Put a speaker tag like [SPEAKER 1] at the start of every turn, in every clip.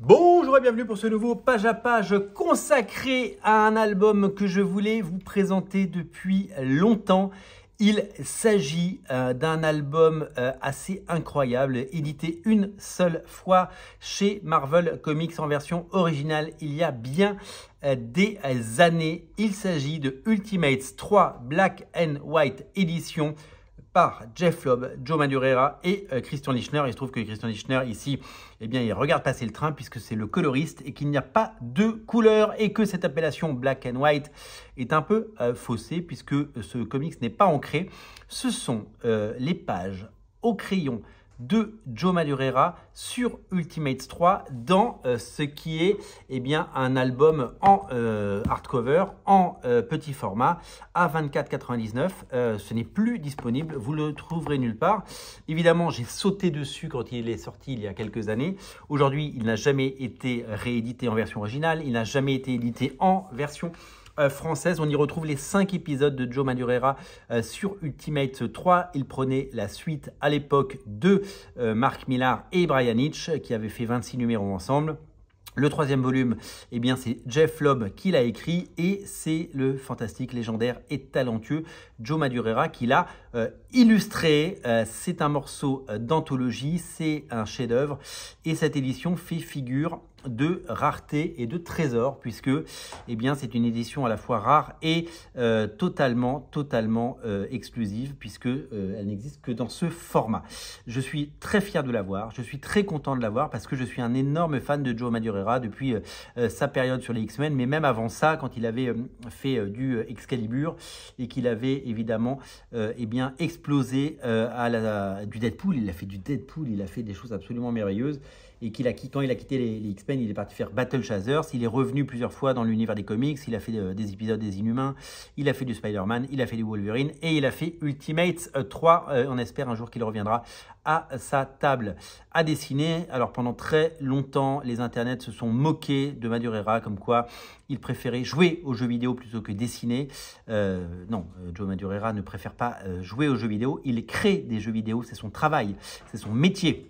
[SPEAKER 1] Bonjour et bienvenue pour ce nouveau page à page consacré à un album que je voulais vous présenter depuis longtemps. Il s'agit d'un album assez incroyable, édité une seule fois chez Marvel Comics en version originale il y a bien des années. Il s'agit de Ultimates 3 Black and White Edition par Jeph Loeb, Joe Madureira et Christian Lichtner. Il se trouve que Christian Lichtner ici, eh bien, il regarde passer le train puisque c'est le coloriste et qu'il n'y a pas de couleur et que cette appellation Black and White est un peu faussée puisque ce comics n'est pas ancré. Ce sont les pages au crayon de Joe Madureira sur Ultimates 3 dans ce qui est un album en hardcover, en petit format à 24,99 €. Ce n'est plus disponible, vous le trouverez nulle part. Évidemment, j'ai sauté dessus quand il est sorti il y a quelques années. Aujourd'hui, il n'a jamais été réédité en version originale, il n'a jamais été édité en version française. On y retrouve les 5 épisodes de Joe Madureira sur Ultimate 3. Il prenait la suite à l'époque de Mark Millar et Brian Hitch qui avaient fait 26 numéros ensemble. Le troisième volume, c'est Jeph Loeb qui l'a écrit et c'est le fantastique, légendaire et talentueux Joe Madureira qui l'a illustré. C'est un morceau d'anthologie, c'est un chef-d'œuvre et cette édition fait figure de rareté et de trésor puisque c'est une édition à la fois rare et totalement exclusive puisque elle n'existe que dans ce format. Je suis très fier de l'avoir, je suis très content de l'avoir parce que je suis un énorme fan de Joe Madureira depuis sa période sur les X-Men, mais même avant ça, quand il avait fait du Excalibur et qu'il avait évidemment explosé du Deadpool. Il a fait du Deadpool, il a fait des choses absolument merveilleuses. Et quand il a quitté les X-Men, il est parti faire Battle Chasers. Il est revenu plusieurs fois dans l'univers des comics. Il a fait des épisodes des Inhumains. Il a fait du Spider-Man. Il a fait du Wolverine. Et il a fait Ultimates 3. On espère un jour qu'il reviendra à sa table à dessiner. Alors pendant très longtemps, les internets se sont moqués de Madureira comme quoi il préférait jouer aux jeux vidéo plutôt que dessiner. Non, Joe Madureira ne préfère pas jouer aux jeux vidéo. Il crée des jeux vidéo. C'est son travail. C'est son métier.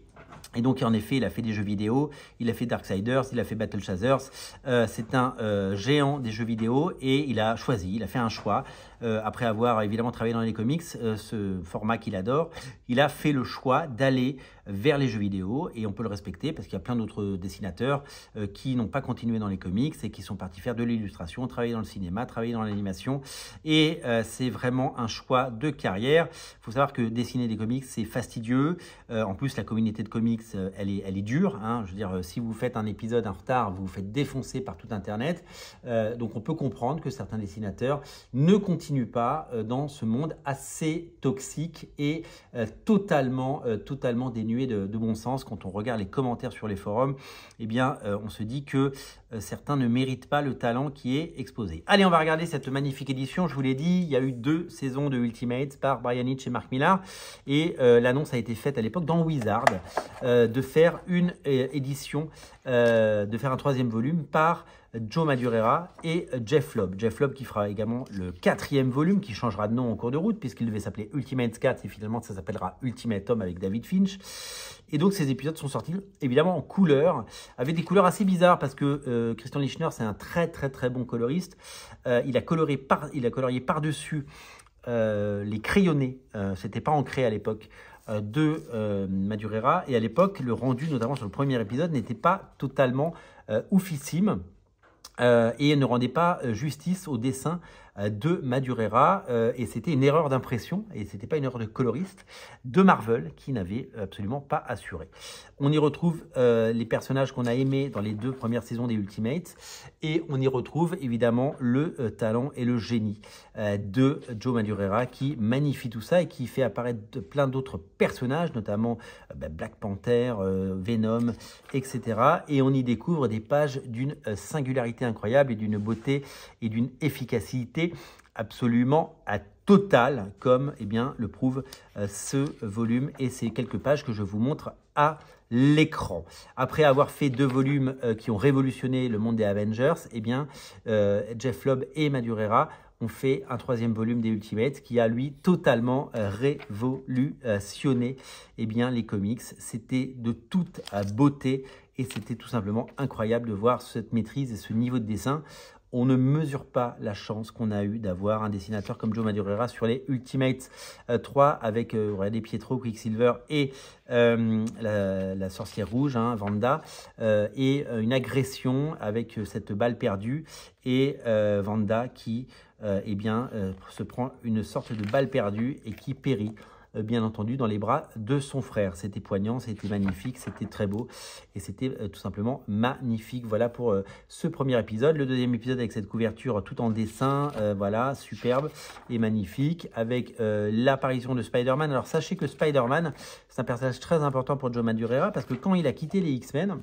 [SPEAKER 1] Et donc, en effet, il a fait des jeux vidéo, il a fait Darksiders, il a fait Battle Chasers. C'est un géant des jeux vidéo et il a fait un choix. Après avoir évidemment travaillé dans les comics, ce format qu'il adore, il a fait le choix d'aller vers les jeux vidéo et on peut le respecter parce qu'il y a plein d'autres dessinateurs qui n'ont pas continué dans les comics et qui sont partis faire de l'illustration, travailler dans le cinéma, travailler dans l'animation et c'est vraiment un choix de carrière. Il faut savoir que dessiner des comics, c'est fastidieux. En plus, la communauté de comics, elle est dure. Hein. Je veux dire, si vous faites un épisode en retard, vous vous faites défoncer par tout Internet. Donc, on peut comprendre que certains dessinateurs ne continuent pas dans ce monde assez toxique et totalement dénué de bon sens. Quand on regarde les commentaires sur les forums, on se dit que certains ne méritent pas le talent qui est exposé. Allez, on va regarder cette magnifique édition. Je vous l'ai dit, il y a eu 2 saisons de Ultimate par Brian Hitch et Mark Millar et l'annonce a été faite à l'époque dans Wizard de faire une édition, de faire un 3e volume par Joe Madureira et Jeph Loeb. Jeph Loeb qui fera également le 4e volume qui changera de nom en cours de route puisqu'il devait s'appeler Ultimate 4 et finalement ça s'appellera Ultimatum avec David Finch. Et donc ces épisodes sont sortis évidemment en couleur, avec des couleurs assez bizarres parce que Christian Lichtner c'est un très bon coloriste. Il a colorié par-dessus les crayonnés, c'était pas ancré à l'époque de Madureira et à l'époque le rendu notamment sur le premier épisode n'était pas totalement oufissime. Et ne rendait pas justice au dessin de Madureira et c'était une erreur d'impression et c'était pas une erreur de coloriste de Marvel qui n'avait absolument pas assuré. On y retrouve les personnages qu'on a aimés dans les 2 premières saisons des Ultimates et on y retrouve évidemment le talent et le génie de Joe Madureira qui magnifie tout ça et qui fait apparaître plein d'autres personnages, notamment Black Panther, Venom, etc. Et on y découvre des pages d'une singularité incroyable et d'une beauté et d'une efficacité absolument totale, comme le prouve ce volume et ces quelques pages que je vous montre à l'écran. Après avoir fait 2 volumes qui ont révolutionné le monde des Avengers, Jeph Loeb et Madureira on fait un 3e volume des Ultimates qui a lui totalement révolutionné les comics. C'était de toute beauté et c'était tout simplement incroyable de voir cette maîtrise et ce niveau de dessin. On ne mesure pas la chance qu'on a eu d'avoir un dessinateur comme Joe Madureira sur les Ultimates 3 avec regardez, Pietro, Quicksilver et la sorcière rouge, hein, Wanda, et une agression avec cette balle perdue et Wanda qui se prend une sorte de balle perdue et qui périt. Bien entendu dans les bras de son frère. C'était poignant, c'était magnifique, c'était très beau et c'était tout simplement magnifique. Voilà pour ce premier épisode. Le 2e épisode avec cette couverture tout en dessin, voilà, superbe et magnifique avec l'apparition de Spider-Man. Alors sachez que Spider-Man, c'est un personnage très important pour Joe Madureira parce que quand il a quitté les X-Men,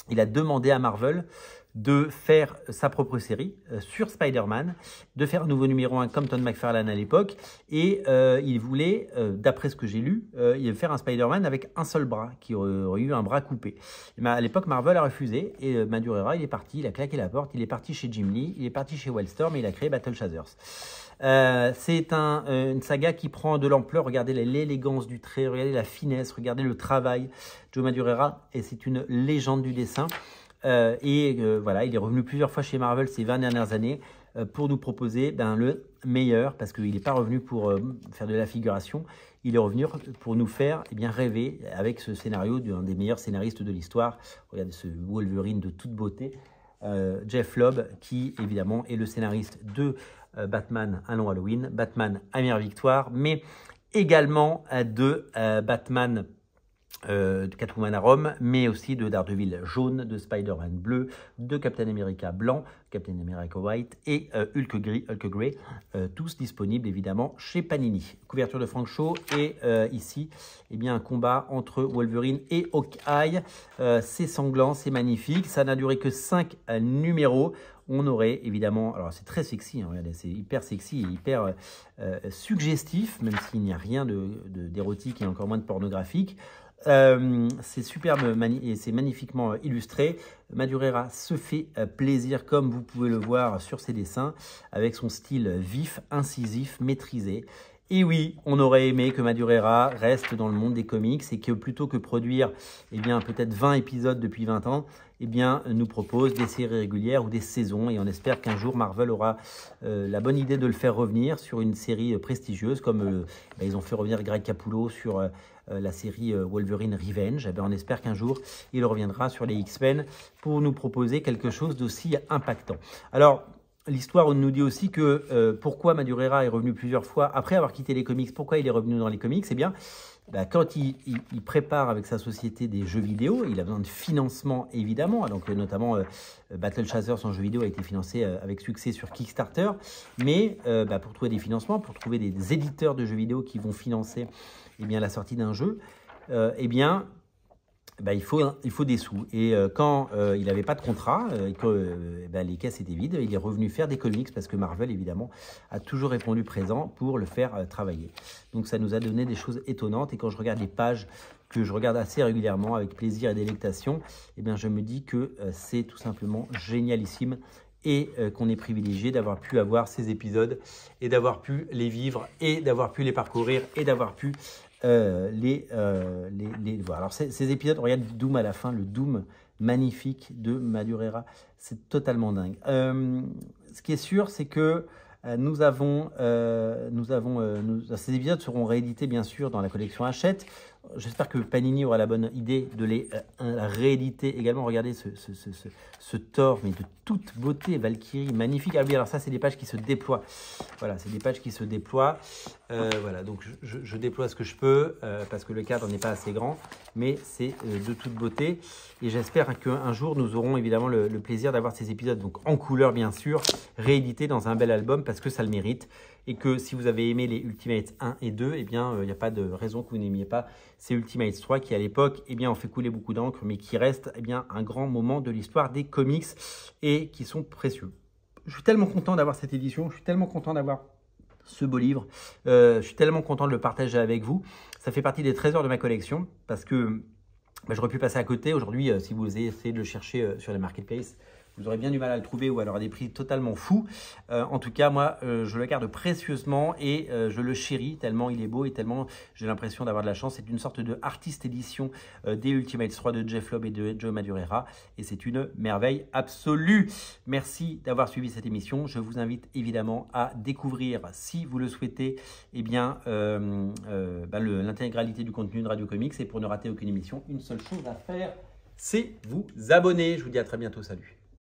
[SPEAKER 1] il a demandé à Marvel de faire sa propre série sur Spider-Man, de faire un nouveau numéro 1 comme Todd McFarlane à l'époque, et il voulait, d'après ce que j'ai lu, faire un Spider-Man avec un seul bras, qui aurait eu un bras coupé. Mais à l'époque, Marvel a refusé, et Madureira, il est parti, il a claqué la porte, il est parti chez Jim Lee, il est parti chez Wildstorm, et il a créé Battle Chasers. C'est une saga qui prend de l'ampleur. Regardez l'élégance du trait, regardez la finesse, regardez le travail. Joe Madureira, et c'est une légende du dessin. Voilà, il est revenu plusieurs fois chez Marvel ces 20 dernières années pour nous proposer le meilleur, parce qu'il n'est pas revenu pour faire de la figuration, il est revenu pour nous faire rêver avec ce scénario d'un des meilleurs scénaristes de l'histoire. Regardez ce Wolverine de toute beauté, Jeff Loeb, qui évidemment est le scénariste de Batman Un long Halloween, Batman Amère Victoire, mais également de Batman de Catwoman à Rome, mais aussi de Daredevil jaune, de Spider-Man bleu, de Captain America blanc, Captain America white et Hulk Grey, tous disponibles évidemment chez Panini. Couverture de Frank Shaw et ici un combat entre Wolverine et Hawkeye. C'est sanglant, c'est magnifique, ça n'a duré que 5 numéros. On aurait évidemment, alors c'est très sexy, hein, regardez, c'est hyper sexy et hyper suggestif, même s'il n'y a rien d'érotique et encore moins de pornographique. C'est superbe et c'est magnifiquement illustré. Madureira se fait plaisir comme vous pouvez le voir sur ses dessins avec son style vif, incisif, maîtrisé. Et oui, on aurait aimé que Madureira reste dans le monde des comics et que plutôt que produire peut-être 20 épisodes depuis 20 ans, nous propose des séries régulières ou des saisons. Et on espère qu'un jour Marvel aura la bonne idée de le faire revenir sur une série prestigieuse comme ils ont fait revenir Greg Capullo sur la série Wolverine Revenge. On espère qu'un jour il reviendra sur les X-Men pour nous proposer quelque chose d'aussi impactant. Alors, l'histoire nous dit aussi que pourquoi Madureira est revenu plusieurs fois après avoir quitté les comics. Pourquoi il est revenu dans les comics? Quand il prépare avec sa société des jeux vidéo, il a besoin de financement évidemment. Donc notamment Battle Chasers en jeu vidéo a été financé avec succès sur Kickstarter. Mais pour trouver des financements, pour trouver des éditeurs de jeux vidéo qui vont financer la sortie d'un jeu, il faut des sous. Et quand il n'avait pas de contrat et que les caisses étaient vides, il est revenu faire des comics parce que Marvel, évidemment, a toujours répondu présent pour le faire travailler. Donc ça nous a donné des choses étonnantes. Et quand je regarde les pages que je regarde assez régulièrement avec plaisir et délectation, je me dis que c'est tout simplement génialissime et qu'on est privilégié d'avoir pu avoir ces épisodes et d'avoir pu les vivre et d'avoir pu les parcourir et d'avoir pu les voir. Alors ces épisodes, regarde Doom à la fin, le Doom magnifique de Madureira, c'est totalement dingue. Ce qui est sûr, c'est que ces épisodes seront réédités bien sûr dans la collection Hachette. J'espère que Panini aura la bonne idée de les rééditer également. Regardez ce Thor, mais de toute beauté, Valkyrie, magnifique. Ah oui, alors ça, c'est des pages qui se déploient. Voilà, c'est des pages qui se déploient. Voilà, donc je déploie ce que je peux parce que le cadre n'est pas assez grand, mais c'est de toute beauté. Et j'espère qu'un jour, nous aurons évidemment le plaisir d'avoir ces épisodes, donc en couleur bien sûr, réédités dans un bel album parce que ça le mérite. Et que si vous avez aimé les Ultimates 1 et 2, il n'y a pas de raison que vous n'aimiez pas ces Ultimates 3 qui, à l'époque, ont fait couler beaucoup d'encre, mais qui restent un grand moment de l'histoire des comics et qui sont précieux. Je suis tellement content d'avoir cette édition, je suis tellement content d'avoir ce beau livre, je suis tellement content de le partager avec vous. Ça fait partie des trésors de ma collection parce que j'aurais pu passer à côté. Aujourd'hui, si vous essayez de le chercher sur les marketplaces, vous aurez bien du mal à le trouver ou alors à des prix totalement fous. En tout cas, moi, je le garde précieusement et je le chéris tellement il est beau et tellement j'ai l'impression d'avoir de la chance. C'est une sorte de artiste édition des Ultimates 3 de Jeff Loeb et de Joe Madureira et c'est une merveille absolue. Merci d'avoir suivi cette émission. Je vous invite évidemment à découvrir, si vous le souhaitez, eh bien, l'intégralité du contenu de Radio Comics. Et pour ne rater aucune émission, une seule chose à faire, c'est vous abonner. Je vous dis à très bientôt. Salut.